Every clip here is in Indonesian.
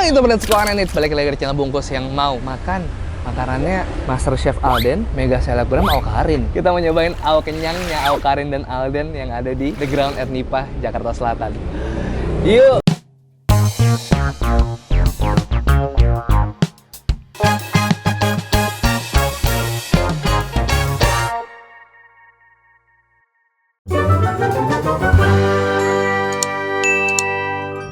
Itu benar sekali nih, balik lagi di channel Bungkus yang mau makan makanannya Master Chef Alden, Mega Selebgram Awkarin. Kita mau nyobain aw kenyangnya Awkarin dan Alden yang ada di The Ground at Nipah, Jakarta Selatan. Yuk!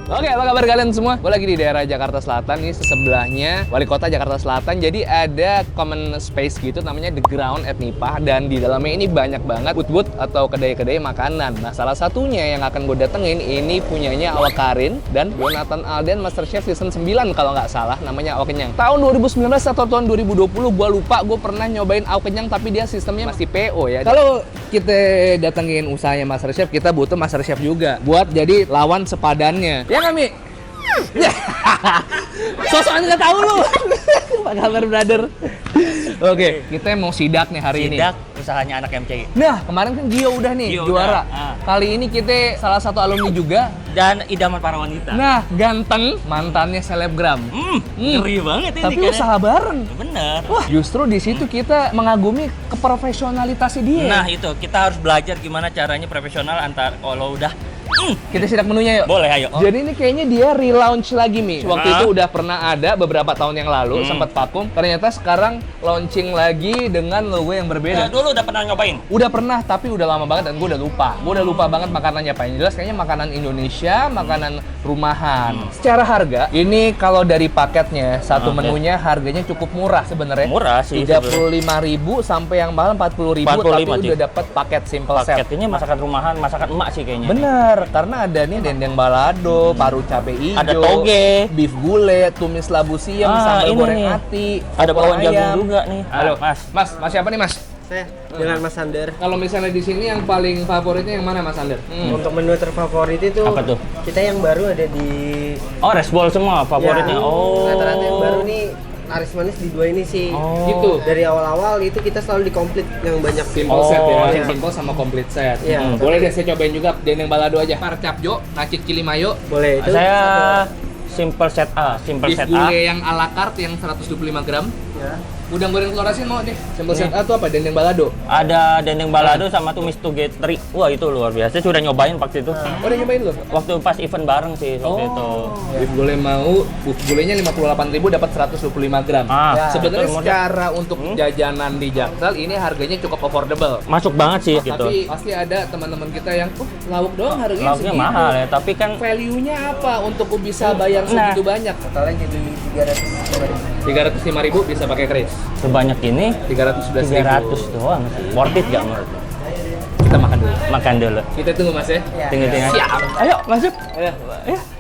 Oke, apa kabar kalian semua? Gue lagi di daerah Jakarta Selatan nih, sebelahnya Wali Kota Jakarta Selatan. Jadi ada common space gitu, namanya The Ground at Nipah. Dan di dalamnya ini banyak banget booth-booth atau kedai-kedai makanan. Nah, salah satunya yang akan gue datengin ini punyanya Awkarin dan Jonathan Alden, Master Chef season 9 kalau nggak salah, namanya Aw Kenyang. Tahun 2019 atau tahun 2020, gue lupa, gue pernah nyobain Aw Kenyang, tapi dia sistemnya masih PO ya. Kalau kita datengin usahanya Master Chef, kita butuh Master Chef juga buat jadi lawan sepadannya. Ya kami. Sosokan nggak tahu lu. Apa kabar, brother? Oke, kita mau sidak nih hari ini. Sidak usahanya anak MCI. Nah, kemarin kan Gio udah nih juara. Kali ini kita salah satu alumni juga Dan idaman para wanita. Nah, ganteng mantannya selebgram. Ngeri banget ini. Tapi usaha bareng. Bener. Wah, justru di situ kita mengagumi keprofesionalitasnya dia. Nah itu kita harus belajar gimana caranya profesional antar kalau udah. Kita sidak menunya yuk. Boleh, ayo. Jadi ini kayaknya dia relaunch lagi, Mi. Waktu itu udah pernah ada beberapa tahun yang lalu, sempat vakum. Ternyata sekarang launching lagi dengan logo yang berbeda. Dulu udah pernah nyobain? Udah pernah, tapi udah lama banget dan gue udah lupa. Gue udah lupa banget makanannya apa. Yang jelas kayaknya makanan Indonesia, makanan rumahan. Secara harga, ini kalau dari paketnya, satu menunya harganya cukup murah sebenarnya. Murah sih. 35.000 sampai yang mahal 40.000, tapi udah dapat paket simple set. Paket ini masakan rumahan, masakan emak sih kayaknya. Bener, karena ada nih dendeng balado, paru cabe hijau, ada toge, beef gulai, tumis labu siam, sambal goreng ati, ada bawang ayam. jagung juga nih. Halo, Mas siapa nih, Mas? Saya dengan Mas Sander. Kalau misalnya di sini yang paling favoritnya yang mana, Mas Sander? Untuk menu terfavorit itu Apa tuh? kita yang baru ada di Oh, resbol semua favoritnya. Ya, Oh. rata-rata yang baru nih laris manis di dua ini sih. Oh. Gitu. Dari awal-awal itu kita selalu di komplit yang banyak. Simple set ya, iya. simple sama complete set. Iya. Boleh deh saya cobain juga dendeng balado aja. Parcapjo, nacik cili mayo, Boleh itu. Saya simple set A, simple beef set A. gulai yang ala carte yang 125 gram. Ya. Udang goreng telur asin mau deh. Simple set A tuh apa? Dendeng balado. Ada dendeng balado sama tumis toge teri. Wah, itu luar biasa. Sudah nyobain waktu itu. Udah nyobain lu? Waktu pas event bareng sih waktu itu. Beef gulai mau, beef gulainya 58.000 dapat 125 gram. Ya, Sebenarnya itu secara untuk jajanan di Jaksel ini harganya cukup affordable. masuk banget sih gitu. Tapi pasti ada teman-teman kita yang lauk doang harganya Lauknya segitu. mahal ya, tapi kan Value-nya apa untuk ku bisa bayar segitu banyak? Totalnya jadi 300. 305.000 bisa pakai kris. sebanyak ini 311.000. 300 doang sih. Worth it gak menurut lu? Kita makan dulu. Makan dulu. Kita tunggu, Mas ya. Tinggal-tinggal. Siap. Ayo masuk. Ayo.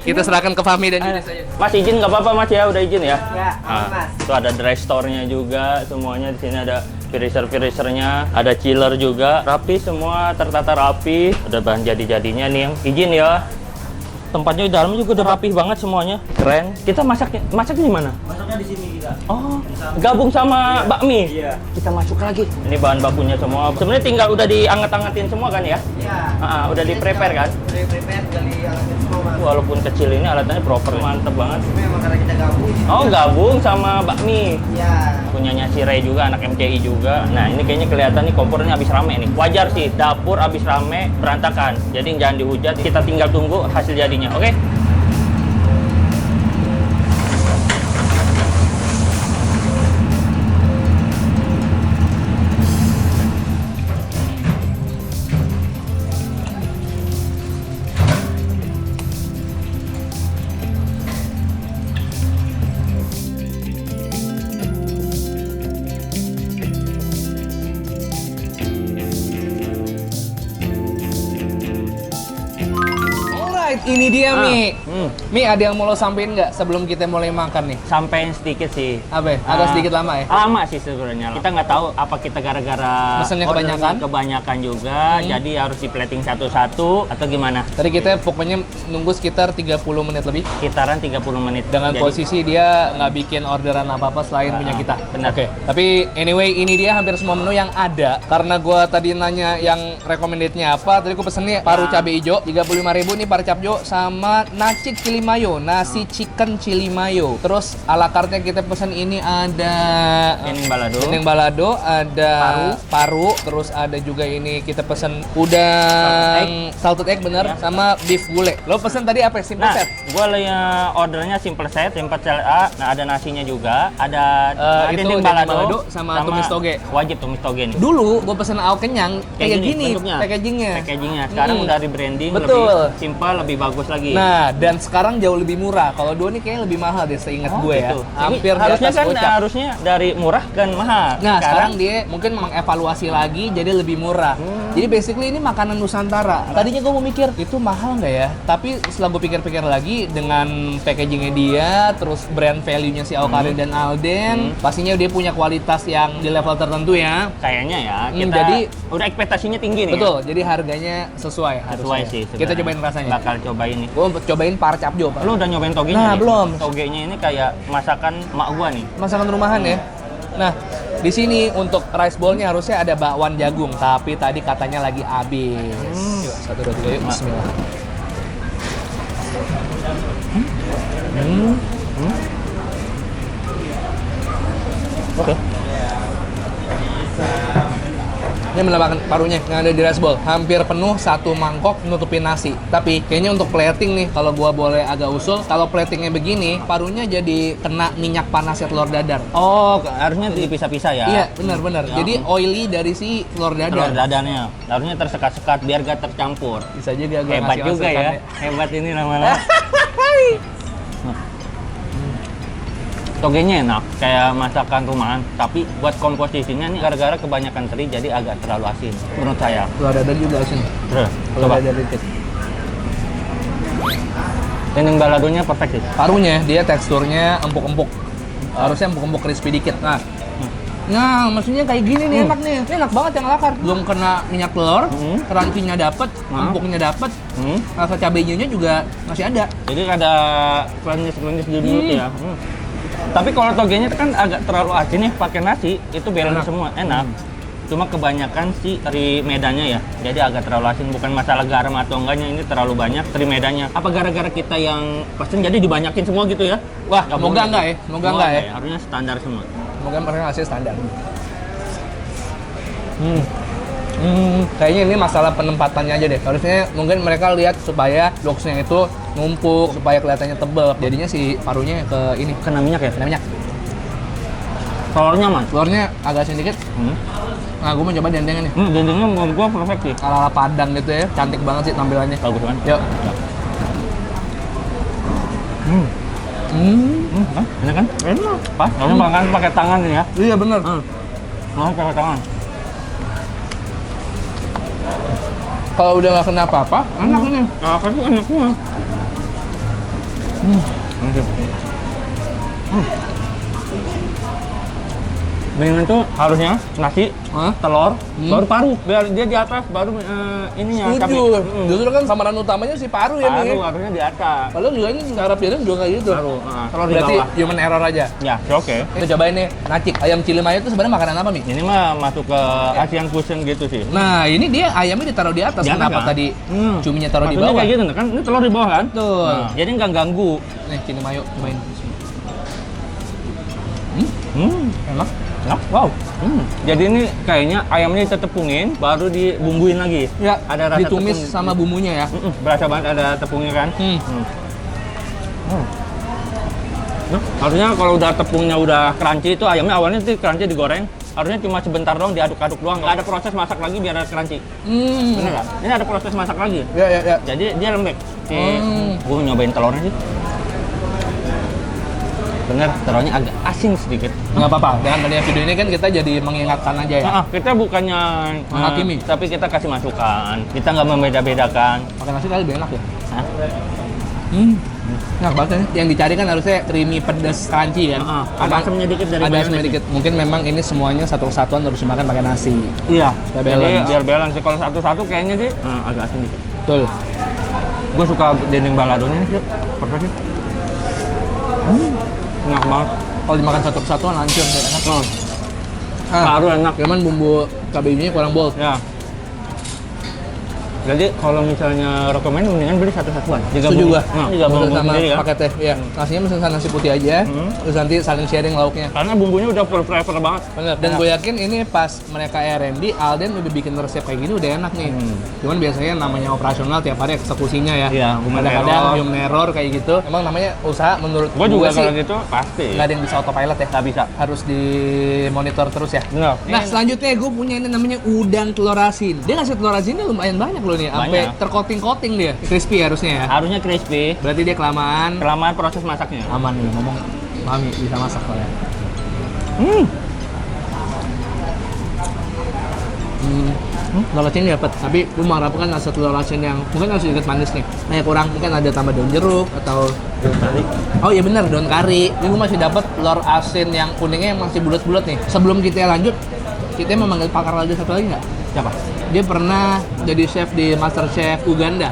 Kita serahkan ke Fahmi dan Yudi saja. Mas izin nggak apa-apa Mas ya, udah izin ya. Ya, aman, Mas. Itu ada dry store-nya juga, semuanya di sini ada freezer-freezernya, ada chiller juga, rapi semua, tertata rapi. Ada bahan jadi-jadinya nih yang izin ya. Tempatnya di dalam juga udah rapih banget semuanya. Keren. Kita masaknya di mana? Masuknya di sini kita. Oh, gabung sama bakmi. Iya. Kita masuk lagi. Ini bahan bakunya semua. Sebenarnya tinggal udah dianget-angetin semua kan ya? Iya. Udah di-prepare kan? Udah prepare dari alatnya semua, Mas. Walaupun kecil ini alatnya proper, mantep banget. Cuma emang karena kita gabung. Oh, gabung sama bakmi. Iya. Punyanya si Ray juga, anak MCI juga. Nah, ini kayaknya kelihatan nih kompornya habis rame nih. Wajar sih, dapur habis rame, berantakan. Jadi jangan dihujat, kita tinggal tunggu hasil jadinya, oke? Alright, ini dia Mi. Mi, ada yang mau lo sampein nggak sebelum kita mulai makan nih? Sampein sedikit sih. Apa ya? Agak sedikit lama ya? Lama sih sebenarnya. Kita nggak tahu apa kita gara-gara Mesennya ordernya kebanyakan? kebanyakan juga, jadi harus di plating satu-satu atau gimana? Tadi kita pokoknya nunggu sekitar 30 menit lebih. Sekitaran 30 menit. Dengan Jadi, posisi dia nggak bikin orderan apa-apa selain punya kita. benar. Oke. Tapi anyway, ini dia hampir semua menu yang ada. Karena gua tadi nanya yang recommended-nya apa, tadi gua pesennya paru cabe hijau 35.000 nih parcapjo sama nacik chick chili mayo, nasi chicken chili mayo. Terus ala carte kita pesan ini ada dendeng balado, ada paru, terus ada juga ini kita pesan udang salted egg bener, sama beef gulai. Lo pesan tadi apa? Simple set. Gue ordernya simple set A. Nah, ada nasinya juga, ada itu dendeng balado sama tumis toge. Wajib tumis toge nih. Dulu gue pesen au kenyang kayak gini packagingnya. Sekarang udah rebranding, betul, lebih simpel, lebih bagus lagi. Nah, dan sekarang jauh lebih murah. Kalau dulu nih kayaknya lebih mahal deh, seingat gue ya. Gitu. Hampir harusnya di atas gocap. harusnya dari murah ke mahal. Nah, sekarang dia mungkin mengevaluasi lagi jadi lebih murah. Jadi basically ini makanan Nusantara. Tadinya gue mau mikir itu mahal nggak ya? Tapi setelah gue pikir-pikir lagi dengan packagingnya dia, terus brand value-nya si Awkarin dan Alden, pastinya dia punya kualitas yang di level tertentu ya. Kayaknya ya. Kita jadi udah ekspektasinya tinggi nih. Betul. Ya? Jadi harganya sesuai sih. Kita cobain rasanya. Bakal cobain nih. Gue cobain par capjo, Pak. Lu udah nyobain togenya? Nah, nih? belum. Togenya ini kayak masakan mak gua nih. Masakan rumahan ya. Nah, di sini untuk rice bowl-nya harusnya ada bakwan jagung, tapi tadi katanya lagi habis. Yuk, 1, 2, 3, yuk. Bismillah. Oke. Ini menambahkan parunya yang ada di rice bowl. Hampir penuh satu mangkok nutupin nasi. Tapi kayaknya untuk plating nih, kalau gua boleh agak usul, kalau platingnya begini, parunya jadi kena minyak panasnya telur dadar. Oh, harusnya dipisah-pisah ya? Iya, benar-benar. Jadi oily dari si telur dadar. Telur dadarnya. Harusnya tersekat-sekat biar gak tercampur. Bisa juga gua Hebat ngasih juga masukan ya. Hebat ini lama-lama. Togenya enak, kayak masakan rumahan, tapi buat komposisinya nih gara-gara kebanyakan teri jadi agak terlalu asin menurut saya. Telur dadar juga asin. Telur Coba. dadar dikit. Dendeng baladonya perfect sih. Parunya dia teksturnya empuk-empuk. Harusnya empuk-empuk crispy dikit. Nah, maksudnya kayak gini nih enak nih. Ini enak banget yang lakar. Belum kena minyak telur, crunchy-nya dapet, empuknya dapet, rasa cabenya juga masih ada. Jadi ada crunchy di mulut ya. Tapi kalau togenya kan agak terlalu asin nih, pakai nasi itu balance semua, enak. Cuma kebanyakan si teri medannya ya, jadi agak terlalu asin. Bukan masalah garam atau enggaknya, ini terlalu banyak teri medannya. Apa gara-gara kita yang pesen jadi dibanyakin semua gitu ya? Wah, semoga enggak ya. Semoga enggak ya. Harusnya standar semua. Semoga mereka ngasih standar. Kayaknya ini masalah penempatannya aja deh. Harusnya mungkin mereka lihat supaya loksnya itu numpuk, supaya kelihatannya tebal. Jadinya si parunya ke ini, Kena minyak ya? kena minyak. Telurnya man. Telurnya agak sedikit. Nah, gue mau coba dendengnya nih. Dendengnya menurut gua perfect sih. Ala-ala Padang gitu ya. Cantik banget sih tampilannya. Bagus kan? Yuk. Enak kan? Enak. Pas, kamu makan pakai tangan nih ya? Iya bener. Makan pakai tangan. Kalau udah nggak kena apa-apa, enak ini. Apa sih enak semua? Dengan itu harusnya nasi, telur, baru paru. Biar dia di atas, baru ininya. Setuju. Justru kan samaran utamanya si paru ya nih. Paru harusnya di atas. Padahal juga ini cara piring juga kayak gitu. Paru, telur di Berarti bawah. human error aja. Ya, oke. Kita cobain nih, nacik. Ayam cili mayo itu sebenarnya makanan apa, Mi? Ini mah masuk ke Asian cuisine gitu sih. Nah, ini dia ayamnya ditaruh di atas. Di atas, Kenapa kan? tadi cuminya taruh di Maksudnya bawah? kayak gitu kan? Ini telur di bawah kan? Betul. Nah, jadi nggak ganggu. Nih, cili mayo, cobain. Enak. Enak, wow. Jadi ini kayaknya ayamnya ditepungin, baru dibumbuin lagi. Ya, Ada rasa ditumis tepung. sama bumbunya ya. Berasa banget ada tepungnya kan? Nah, harusnya kalau udah tepungnya udah crunchy itu ayamnya awalnya tuh crunchy digoreng. Harusnya cuma sebentar dong diaduk-aduk doang. Nggak ada proses masak lagi biar ada crunchy. Bener nggak? Ini ada proses masak lagi. Ya. Jadi dia lembek. Gue nyobain telurnya sih. Bener, telurnya agak asin sedikit. Nggak apa-apa. Dengan adanya video ini kan kita jadi mengingatkan aja ya. Kita bukannya menghakimi, tapi kita kasih masukan. Kita nggak membeda-bedakan. Makan nasi kali lebih enak ya. Hah? Enak banget ya. Yang dicari kan harusnya creamy, pedas, crunchy kan. Ada asamnya dikit dari Ada asamnya mayonnaise. dikit. Mungkin memang ini semuanya satu kesatuan harus dimakan pakai nasi. Iya. Biar Jadi balance. biar balance. Kalau satu-satu kayaknya sih agak asin dikit. Betul. Gue suka dendeng baladonya nih, perfect sih. Enak banget. Kalau dimakan satu kesatuan langsung kayak enak. Paru enak. Cuman bumbu cabenya kurang bold. Ya. Jadi kalau misalnya rekomend mendingan beli satu-satuan. Setuju gua. Digabung sama sendiri kan. paketnya. Iya. Nasinya mesen nasi putih aja. Terus nanti saling sharing lauknya. Karena bumbunya udah full flavor banget. Bener. Dan gue yakin ini pas mereka R&D, Alden udah bikin resep kayak gini udah enak nih. Cuman biasanya namanya operasional tiap hari eksekusinya ya. Iya, human Kadang-kadang error. human error kayak gitu. Emang namanya usaha menurut Gua juga sih kalau gitu pasti. nggak ada yang bisa autopilot ya. Nggak bisa. Harus dimonitor terus ya. Benar. Nah selanjutnya gue punya ini namanya udang telur asin. Dia ngasih telur asinnya lumayan banyak loh nih, sampai Banyak. tercoating-coating dia. Crispy harusnya ya. Harusnya crispy. Berarti dia kelamaan Proses masaknya. aman nih ngomong. Mami bisa masak soalnya. Telur asin dapat, tapi gue mengharapkan rasa telur asin yang mungkin harus sedikit manis nih. Nah, kurang mungkin ada tambah daun jeruk atau Daun kari. oh iya benar daun kari. Ini gue masih dapat telur asin yang kuningnya yang masih bulat-bulat nih. Sebelum kita lanjut, kita memanggil pakar lagi satu lagi nggak? Siapa? Dia pernah jadi chef di MasterChef Uganda.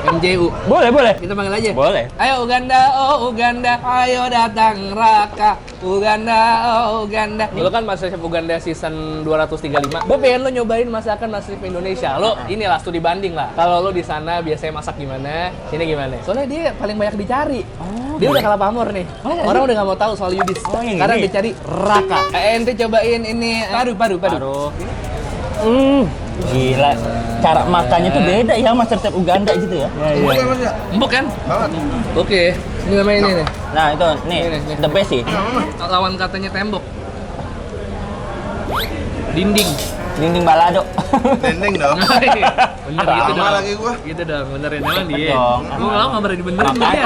MJU. Boleh. Kita panggil aja. Boleh. Ayo Uganda, oh Uganda, ayo datang Raka. Uganda, oh Uganda. Lo kan MasterChef Uganda season 235. Gue pengen lo nyobain masakan MasterChef Indonesia. Lo inilah studi banding lah. Kalau lo di sana biasanya masak gimana, sini gimana. Soalnya dia paling banyak dicari. Dia udah kalah pamor nih. Orang udah nggak mau tahu soal Yudis. yang Sekarang ini. dicari Raka. Ente cobain ini padu. Baru. Gila. Cara makannya tuh beda ya MasterChef Uganda gitu ya. Iya, Mas ya? Empuk kan? Banget. Oke. Ini namanya ini nih. Nah, itu nih Ini. the best sih. Lawan katanya tembok. Dinding. Dinding balado. Dendeng dong. Bener gitu Sama dong. lagi gua. Gitu dong, benerin emang dia. Dong. Gue malah nggak berani benerin dia.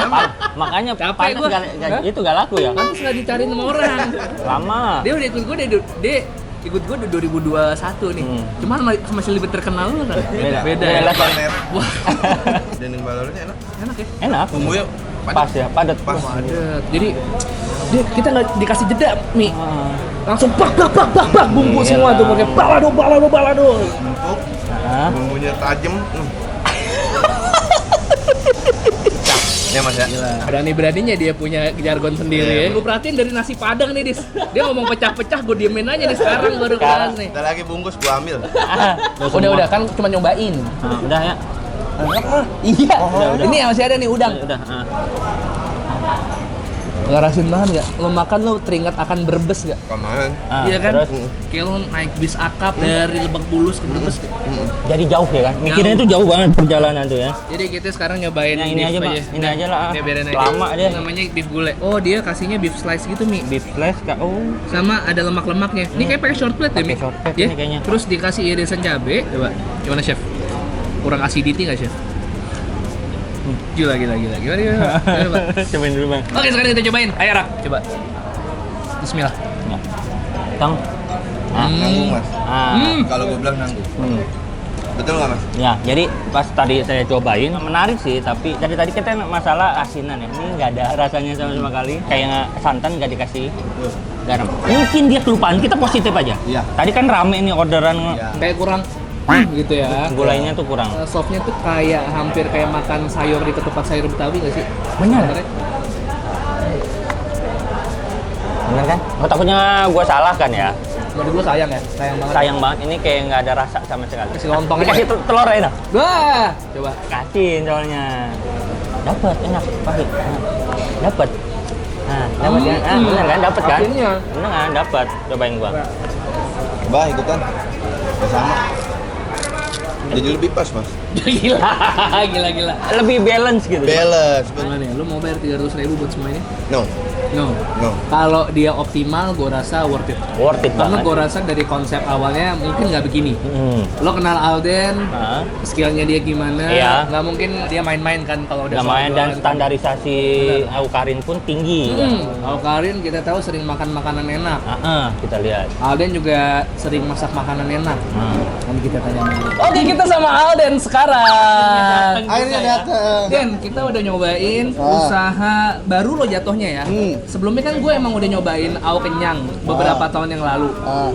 Makanya Capek pantas gua. Hah? itu gak laku ya. Pantes nggak dicariin sama orang. Lama. Dia udah ikut gue dia ikut gue di 2021 nih. Cuman masih lebih terkenal lu kan? Beda ya. Beda. Wah, Dendeng balornya enak. enak ya. Enak. Bumbunya Pas ya, padat. Pas. Padet. Jadi kita nggak dikasih jeda mie. Ah. Langsung bak bumbu Iya. semua tuh pakai balado. Empuk. Hah? Bumbunya tajam. Ya Mas ya. Berani-beraninya dia punya jargon sendiri ya. Gue perhatiin dari nasi padang nih, Dis. Dia ngomong pecah-pecah, gue diemin aja nih sekarang baru kelas nih. Kita lagi bungkus gua ambil. Udah kan cuma nyobain. Ah, udah ya. Iya. Udah. Ini masih ada nih udang. Udah. Ah. Gak rasin banget gak? Lo makan lo teringat akan Brebes gak? Kemarin. Ah, Iya kan? Terus Kayak lo naik bis akap dari Lebak Bulus ke Brebes. jadi jauh ya kan? Mikirnya tuh jauh banget perjalanan tuh ya. Jadi kita sekarang nyobain Yang ini beef aja, Pak. Ini aja lah. Dia biarin aja. Lama deh. Namanya beef gulai. Oh dia kasihnya beef slice gitu Mi. Beef flash kak. Oh. Sama ada lemak-lemaknya. Ini kayak pakai short plate ya Mi? Pakai short plate Ya? ini kayaknya. Terus dikasih irisan cabe. Coba. Gimana chef? Kurang acidity nggak chef? Gila. Gimana? Pak? Cobain dulu bang. Oke sekarang kita cobain. Ayo Rak, coba. Bismillah. Ya. Kang. Nanggung Mas. Ah. Kalau gua bilang nanggung. Betul nggak Mas? Ya, jadi pas tadi saya cobain menarik sih, tapi dari tadi kita masalah asinan ya. Ini nggak ada rasanya sama sekali. Kayak santan nggak dikasih garam. Mungkin dia kelupaan. Kita positif aja. Iya. Tadi kan rame nih orderan. Iya. Kayak kurang gitu ya. Gulainya tuh kurang. Sopnya tuh kayak hampir kayak makan sayur di ketupat sayur Betawi nggak sih? Bener. Sebenarnya. Bener kan? Oh, takutnya gue salah kan ya? Menurut gue sayang ya, sayang banget. Sayang banget, ini kayak nggak ada rasa sama sekali. Kasih lontong Dikasih aja. telur enak. Wah, coba. Kasih soalnya. Dapat, enak, pahit. Dapat. Nah, dapat ya. Ah, bener kan? Dapat kan? Akhirnya. Bener kan? Dapat. Cobain gua. Bah ikutan. Sama. Jadi lebih pas Mas. Gila. Lebih balance gitu. Balance. Gimana nih? Lu mau bayar 300.000 buat semua ini? No. No. No. Kalau dia optimal, gue rasa worth it. Worth it Karena banget. gue rasa dari konsep awalnya mungkin nggak begini. Lo kenal Alden, Nah, skillnya dia gimana? Iya. Nggak mungkin dia main-main kan kalau udah nggak main dan jualan. standarisasi Aukarin pun tinggi. Kalau Karin kita tahu sering makan makanan enak. Kita lihat. Alden juga sering masak makanan enak. Nah. Nanti kita tanya. Oke, kita sama Alden sekarang. Akhirnya datang. Den, kita udah nyobain usaha baru lo jatuhnya ya. sebelumnya kan gue emang udah nyobain Ao Kenyang beberapa tahun yang lalu.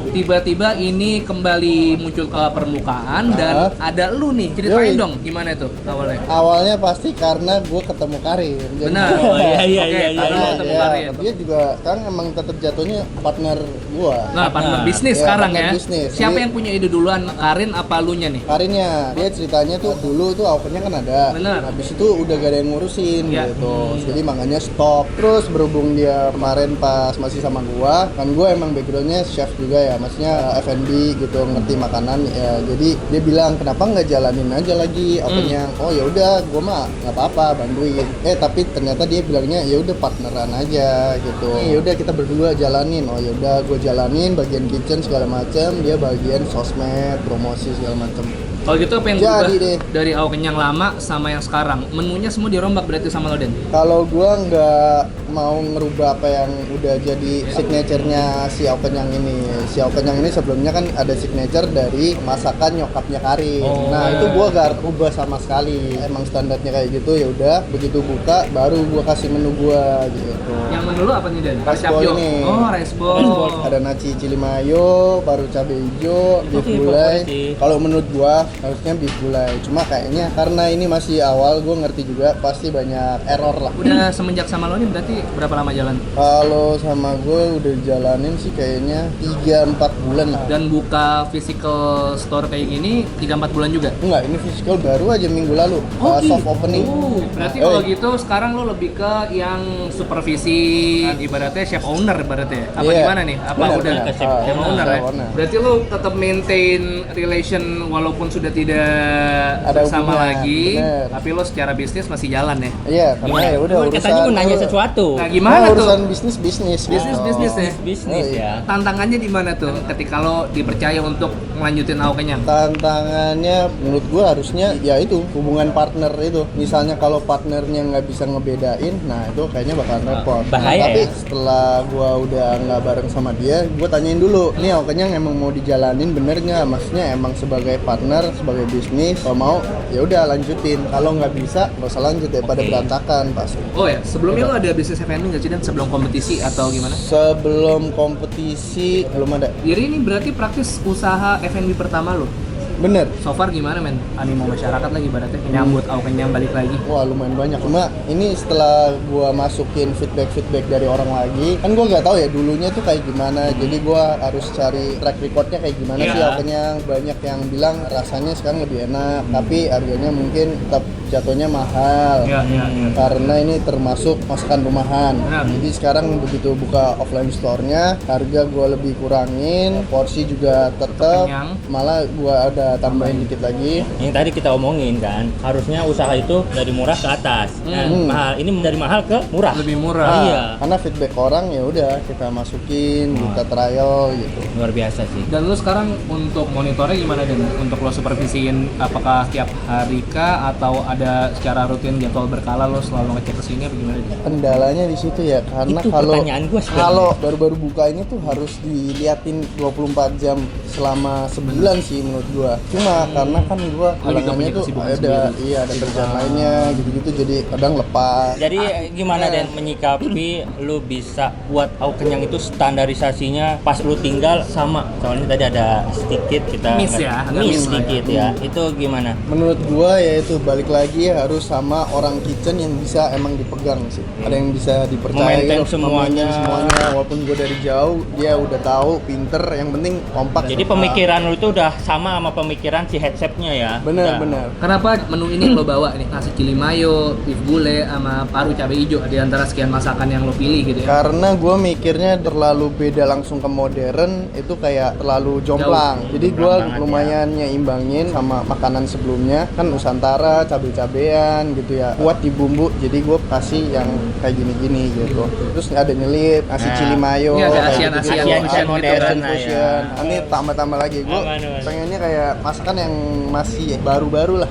Tiba-tiba ini kembali muncul ke permukaan dan ada lu nih. Ceritain Yoi. dong gimana tuh awalnya. Awalnya pasti karena gue ketemu Karin. Jadi- Benar. Oh, iya, iya, Oke, iya, tadi iya. lu ketemu Karin. Dia juga kan emang tetap jatuhnya partner gue. Nah, partner bisnis Iya, sekarang partner ya. bisnis. Siapa Jadi- yang punya ide duluan? Karin apa lunya nih? Karinnya, dia ceritanya tuh dulu tuh awalnya kan ada. Bener. Habis itu udah gak ada yang ngurusin Iya. gitu. Jadi makanya stop. Terus berhubung dia kemarin pas masih sama gua, kan gua emang backgroundnya chef juga ya, maksudnya F&B gitu, ngerti makanan ya. Jadi dia bilang kenapa nggak jalanin aja lagi opennya. Oh ya udah, gua mah nggak apa-apa bantuin. Tapi ternyata dia bilangnya ya udah partneran aja gitu. Ya udah kita berdua jalanin. Oh ya udah, gua jalanin bagian kitchen segala macam, dia bagian sosmed, promosi segala macam. Kalau gitu apa yang Jadi berubah deh. dari Ao Kenyang lama sama yang sekarang? Menunya semua dirombak berarti sama lo, Den? Kalau gua nggak mau ngerubah apa yang udah jadi signature-nya si Ao Kenyang ini. Si Ao Kenyang ini sebelumnya kan ada signature dari masakan nyokapnya Karin. Oh. Nah, itu gua gak rubah sama sekali. Emang standarnya kayak gitu, ya udah begitu buka baru gua kasih menu gua gitu. Yang menu lo apa nih, Den? Rice Capyo. bowl ini. Oh, rice bowl. Ada nasi cili mayo, baru cabai hijau, beef Oke, gulai. pokoknya sih. Kalau menurut gua harusnya beef gulai. Cuma kayaknya karena ini masih awal, gua ngerti juga pasti banyak error lah. Udah semenjak sama lo nih berarti berapa lama jalan? Kalau sama gue udah jalanin sih kayaknya 3-4 bulan lah. Dan buka physical store kayak gini 3-4 bulan juga? Enggak, ini physical baru aja minggu lalu. Soft opening. Berarti Eh, kalau gitu sekarang lo lebih ke yang supervisi, ibaratnya chef owner ibaratnya. Apa Iya. gimana nih? Apa Benar, udah benar. chef owner ya? chef owner. Berarti lo tetap maintain relation walaupun sudah tidak Ada bersama hubungan, lagi, benar. tapi lo secara bisnis masih jalan ya? Iya, karena ya udah Lu katanya mau nanya sesuatu. Nah, gimana tuh? urusan bisnis. Bisnis ya? Bisnis Oh, ya. Tantangannya di mana tuh ketika lo dipercaya untuk melanjutin Ao Kenyang? Tantangannya menurut gua harusnya ya itu hubungan partner itu. Misalnya kalau partnernya nggak bisa ngebedain, nah itu kayaknya bakal repot. Bahaya Tapi ya? setelah gua udah nggak bareng sama dia, gua tanyain dulu, nih Ao Kenyang emang mau dijalanin bener nggak? Maksudnya emang sebagai partner, sebagai bisnis, kalau mau ya udah lanjutin. Kalau nggak bisa, nggak usah lanjut ya, pada Oke. berantakan pasti. Oh ya, sebelumnya lo ada bisnis F&B nggak sih, Dan? Sebelum kompetisi atau gimana? Sebelum kompetisi belum ada. Jadi ini berarti praktis usaha F&B pertama lo? Bener. So far gimana, men? Animo masyarakat lagi ibaratnya nyambut Ao Kenyang balik lagi. Wah lumayan banyak, cuma ini setelah gua masukin feedback dari orang lagi, kan gua nggak tahu ya dulunya tuh kayak gimana, jadi gua harus cari track recordnya kayak gimana Iya. sih Ao Kenyang. Banyak yang bilang rasanya sekarang lebih enak, tapi harganya mungkin tetap jatuhnya mahal. Iya. Karena ini termasuk masakan rumahan. Benar. Jadi sekarang begitu buka offline store-nya, harga gua lebih kurangin, porsi juga tetap, Kenyang. malah gua ada tambahin dikit lagi. Yang tadi kita omongin kan, harusnya usaha itu dari murah ke atas. Nah, mahal ini dari mahal ke murah. Lebih murah. Nah, Iya. karena feedback orang ya udah kita masukin, kita trial gitu. Luar biasa sih. Dan lu sekarang untuk monitornya gimana, Dan? Untuk lo supervisiin apakah tiap hari kah atau ada secara rutin jadwal berkala lo selalu ngecek ke sini apa gimana, Dan? Kendalanya di situ ya, karena Itu kalau pertanyaan gua sebenarnya. kalau baru-baru buka ini tuh harus diliatin 24 jam selama sebulan sih menurut gua. Cuma karena kan gua Lo juga halangannya punya tuh kesibukan ada sendiri. iya ada kerjaan lainnya gitu-gitu, jadi kadang lepas. Jadi gimana Dan menyikapi lu bisa buat Ao Kenyang itu standarisasinya pas lu tinggal sama, soalnya tadi ada sedikit kita Miss ya, agak miss lah sedikit ya. Itu gimana? Menurut gua ya itu balik lagi harus sama orang kitchen yang bisa emang dipegang sih. Ada yang bisa dipercaya Memaintain gitu, semuanya. memaintain semuanya. Walaupun gua dari jauh, dia udah tahu, pinter, yang penting kompak. Jadi pemikiran lu itu udah sama pemikiran si head chef-nya ya. Bener Udah. bener. Kenapa menu ini yang lo bawa nih? Nasi cili mayo, beef gulai, sama paru cabai hijau di antara sekian masakan yang lo pilih gitu ya? Karena gue mikirnya terlalu beda langsung ke modern, itu kayak terlalu jomplang. Jadi gue Jomplang banget lumayan nyeimbangin sama makanan sebelumnya. Kan Nusantara, cabai-cabean gitu ya. Kuat di bumbu, jadi gue kasih yang kayak gini-gini gitu. Terus ada nyelip, nasi Nah, cili mayo. ini ada kayak Asian-Asian gitu-gitu. fusion gitu Asian kan, fusion. ya. Ini tambah-tambah lagi. Gue Aman. pengennya kayak kayak masakan yang masih baru-baru lah.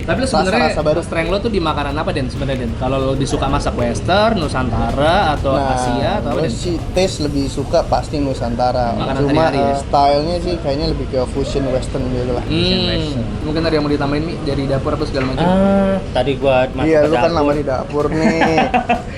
Tapi lu sebenarnya Rasa-rasa baru. strength lo tuh di makanan apa Den sebenarnya Den? Kalau lo disuka masak western, nusantara atau Asia atau apa gue Den? sih taste lebih suka pasti Nusantara. Makanan Cuma hari-hari ya? stylenya sih kayaknya lebih ke fusion western gitu lah. Mungkin ada yang mau ditambahin Mi dari dapur atau segala macam? Tadi gua masuk Iya, ke lu kan dapur. lama di dapur nih.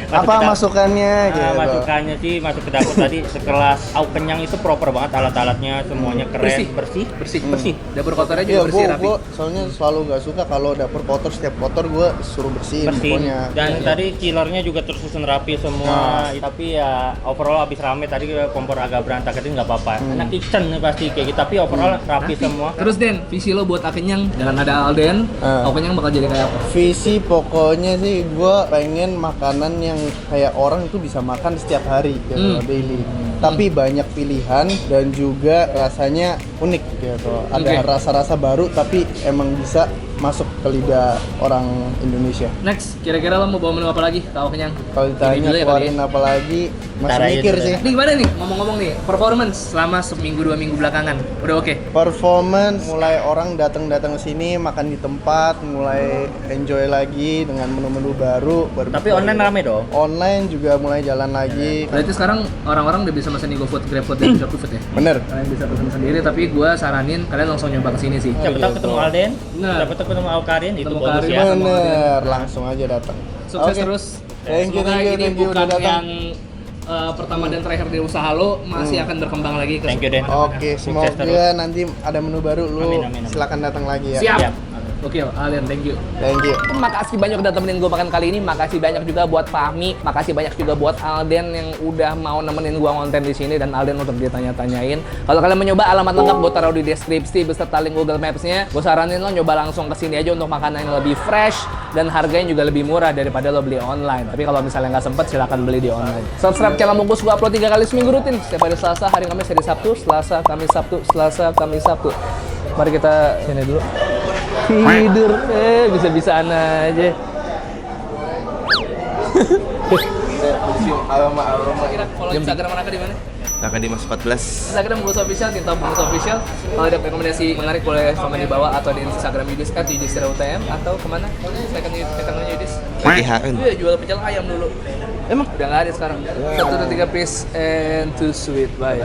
Masuk Apa ke dapur. masukannya gitu? Masukannya sih masuk ke dapur tadi sekelas au kenyang itu proper banget, alat-alatnya semuanya keren, bersih. Dapur kotornya Iya, juga bersih rapi. gua soalnya selalu nggak suka kalau dapur kotor, setiap kotor gue suruh bersihin pokoknya. Dan tadi chillernya juga tersusun rapi semua. Tapi ya overall abis rame tadi kompor agak berantakan itu nggak apa-apa. Anak kitchen nih pasti kayak gitu. Tapi overall rapi semua. Terus Den, visi lo buat Akenyang dengan ada Alden, Akenyang bakal jadi kayak apa? Visi pokoknya sih gue pengen makanan yang kayak orang itu bisa makan setiap hari gitu, daily. Tapi banyak pilihan dan juga rasanya unik gitu. Ada Oke. rasa-rasa baru tapi emang bisa masuk ke lidah orang Indonesia. Next, kira-kira lo mau bawa menu apa lagi? Tahu Kenyang? Kalau ditanya Ini dulu ya kali keluarin ya. apa lagi, masih Ntar aja mikir dulu sih. Ini gimana nih, ngomong-ngomong nih, performance selama seminggu 2 minggu belakangan, udah oke? Performance mulai orang datang ke sini makan di tempat, mulai enjoy lagi dengan menu-menu baru. Tapi online rame dong. Online juga mulai jalan lagi. Berarti sekarang orang-orang udah bisa pesan GoFood, GrabFood, dan juga GoFood ya? Bener. Kalian bisa pesan sendiri, tapi gue saranin kalian langsung nyoba kesini sih. Siapa tahu ketemu Alden, Benar. siapa tahu ketemu Alkarin, itu Ketemu bonus Karin. ya. Bener, langsung aja datang. Sukses Oke. terus. Thank you, Semoga thank you, ini thank you bukan udah datang. yang pertama dan terakhir di usaha lo, masih akan berkembang lagi ke Thank you, Den. Oke, Sukses semoga nanti ada menu baru lu Amin, amin, amin. silakan datang lagi ya. Siap. Siap. Oke, Alden, thank you. Thank you. Makasih banyak udah temenin gue makan kali ini. Makasih banyak juga buat Fahmi. Makasih banyak juga buat Alden yang udah mau nemenin gue konten di sini dan Alden untuk ditanya-tanyain. Kalau kalian mau nyoba, alamat lengkap gue taruh di deskripsi beserta link Google Maps-nya. Gue saranin lo nyoba langsung kesini aja untuk makanan yang lebih fresh dan harganya juga lebih murah daripada lo beli online. Tapi kalau misalnya nggak sempet, silahkan beli di online. Subscribe channel Mungkus, gue upload 3 kali seminggu rutin. Setiap hari Selasa, hari Kamis, hari Sabtu, Selasa, Kamis, Sabtu, Selasa, Kamis, Sabtu. Mari kita sini dulu. Tidur, bisa-bisaan aja. Kira follow Instagram Raka di mana? Raka Dimas 14. Instagram Bungkus Official, Tinta Bungkus Official. Kalau ada rekomendasi menarik boleh komen di bawah atau di Instagram Yudis kan Yudis UTM atau kemana? Second Yudis. PGHN. Iya jual pecel ayam dulu. Emang udah nggak ada sekarang. 1 2 3 peace and too sweet. Bye.